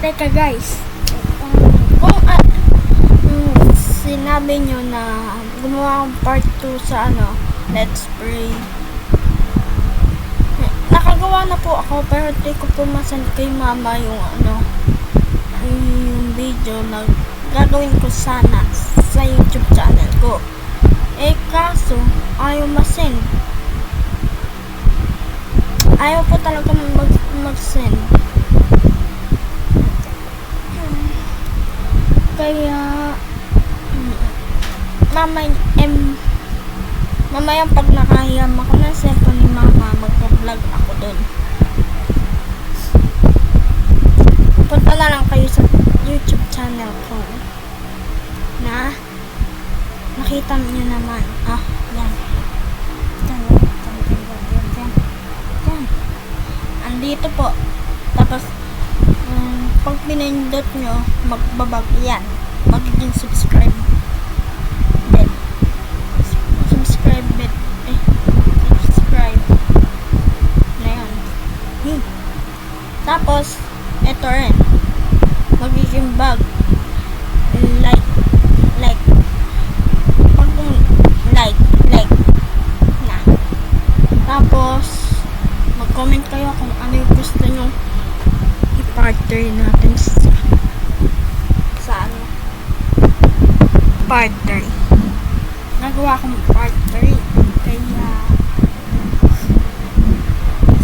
Teka guys, sinabi nyo na gumawa akong part 2 sa Let's Pray. Nakagawa na po ako pero di ko po masend kay mama yung yung video na gagawin ko sana sa YouTube channel ko. Kaso ayaw masend. Ayaw po talaga mag-send. Kaya mamaya pag nakahiyam ako ng cellphone ni mama, magpa-vlog ako dun. Punta na lang kayo sa YouTube channel ko na nakita niyo naman. Yan. Andito po. Tapos pag pinindot nyo, magbabag yan. Magiging subscribe bell. Subscribe na yan. Tapos eto rin, magiging bag. Like pag like na. Tapos mag-comment kayo kung ano yung gusto nyo i-part 3 natin sa part 3. Nagawa akong part 3 kaya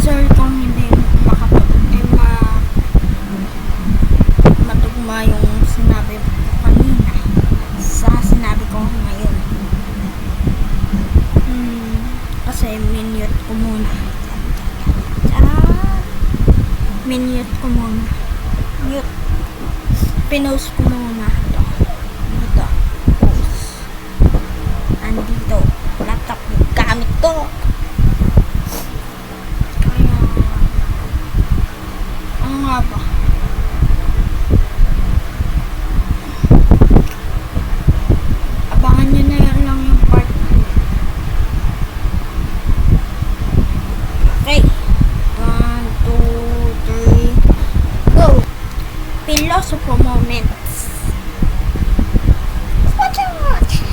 sorry kung hindi matugma yung sinabi ko kanina sa sinabi ko ngayon. Kasi minute ko muna. Minute ko muna. Mute. Pinost ko muna. Dito. Post. Andito. Laptop. Gamit to. Kaya ano nga ba? Abangan nyo na yan lang yung part 2. Okay. 1, 2, 3, go! Philosopher moments. What you watch?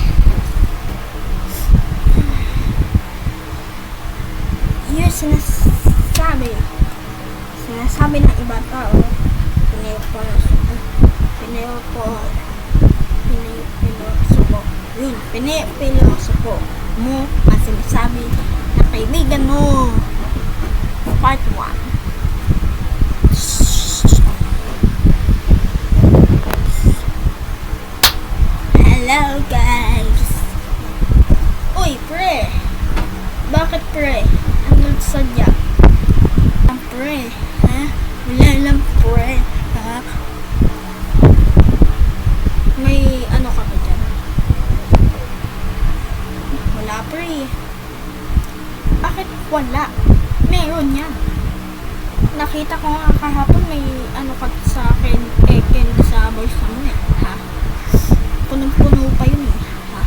Yung sinasabi ng iba tao, pinipilosopo mo ang sinasabi ng kaibigan mo. Part 1. Hello guys. Uy, pre. Bakit pre? Ano sadya? Ang pre, ha? Wala lang pre, ha? May ano ka ba dyan? Wala pre. Bakit wala? Meron yan. Nakita ko nga kahapon may ka sa akin, candy sa bulsa mo yan, ha? Punong-puno pa yun eh, ha?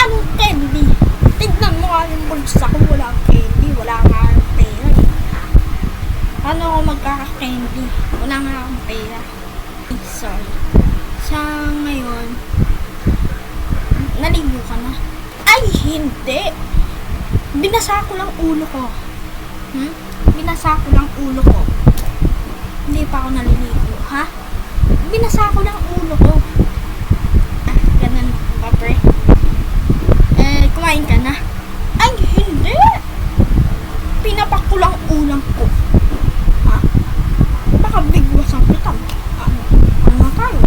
Anong candy? Tignan mo nga yung bulsa ko, wala candy, wala nga akong pera eh, ha? Paano ako magkaka-candy? Wala nga akong pera. Sorry. Sa ngayon, naligo ka na? Ay, hindi! Binasa ko lang ulo ko. Binasa ko lang ulo ko. Hindi pa ako naliligo, ha? Binasa ko lang ulo ko. Ganun ba, pre? Kumain ka na? Ay, hindi! Pinapak ko lang ulam ko. Ha? Baka bigwasan kita. Ano nga tayo?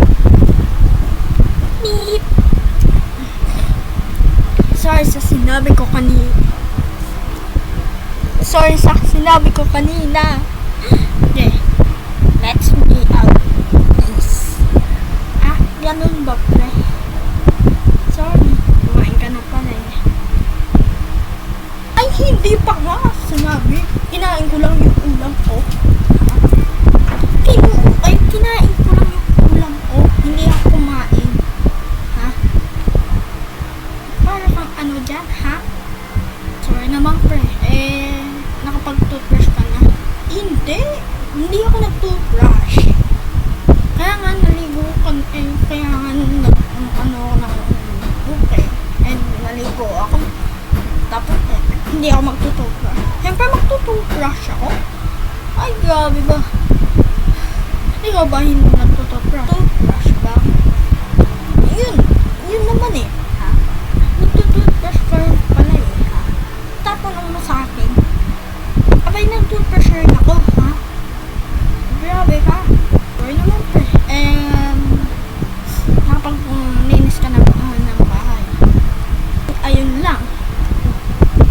Beep! Sorry sa sinabi ko kanina. Okay. Let's be out. Please. Ganun ba, pre? Sorry. Kumain ka na pala eh. Ay, hindi pa nga. Sinabi. Kinain ko lang yung ulam ko. Kinain ko lang yung ulam ko. Hindi ako kumain. Ha? Para kang ano dyan, ha? Sorry naman, pre. Nakapag-toothbrush ka na? Hindi. grabe ba? Ikaw ba hindi nagtututbrush? Toothbrush ba? Yun naman eh. Ha? Nagtututbrush ka rin pala eh. Ha? Tatanong mo sa akin. Abay, nagtutbrush rin ako, ha? Grabe ka. Or naman pre. Nakapag-linis ka ng bahay. Ayun lang.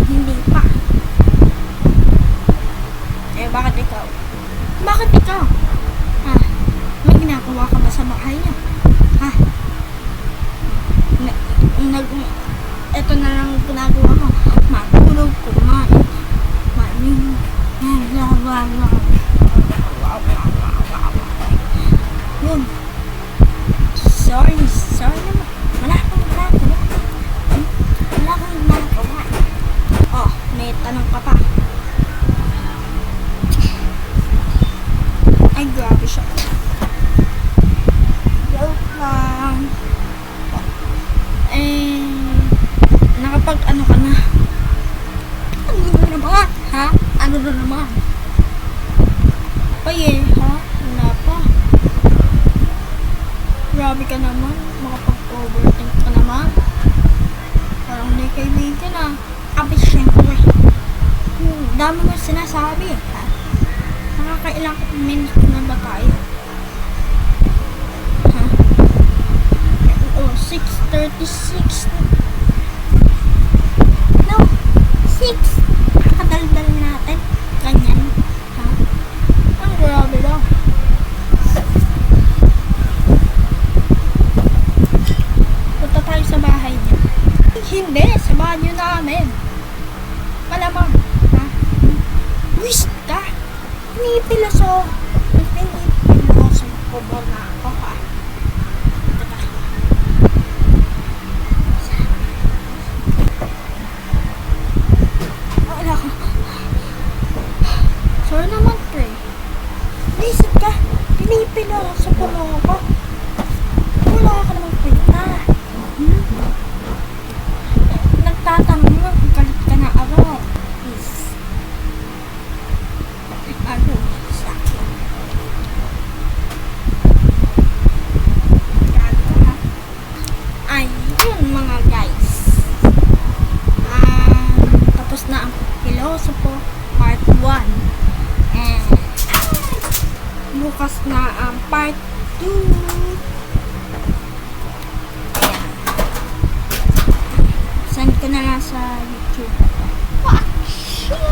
Hindi pa. Bakit ikaw? Bakit ikaw? Ha? May ginagawa ka ba sa bahay niya? Ha? Ito na lang ginagawa mo. Matulog, kumain. Yun. Sorry naman. Wala kang ginagawa. Oh, may tanong ka pa. Ay, grabe siya. Joke lang. Nakapag-ano ka na? Ano na naman? Ha? Ano na naman? Ha? Wala pa. Grabe ka naman. Makapag-overthink ka naman. Parang hindi kaibigan ah. Abi, syempre. Dami mo sinasabi ha? Nakakailang minutes na ba tayo? Ha? Oh, 6:36. No, 6. Nakadaldal natin. Ganyan. Ha? Ang grabe daw. Punta tayo sa bahay niya. Hindi, sa banyo namin. Malamang. Ha? Wish ka. Pinipiloso ko ba na ako ha? Wala ka. Sorry naman pre. Isip ka. Pinipiloso ko mo ako. Wala ka naman pinta. Nagtatanong mo kung galit ka na ako. Ayun mga guys. Tapos na ang Pilosopo part 1. And bukas na ang part 2. Send ko na lang sa YouTube.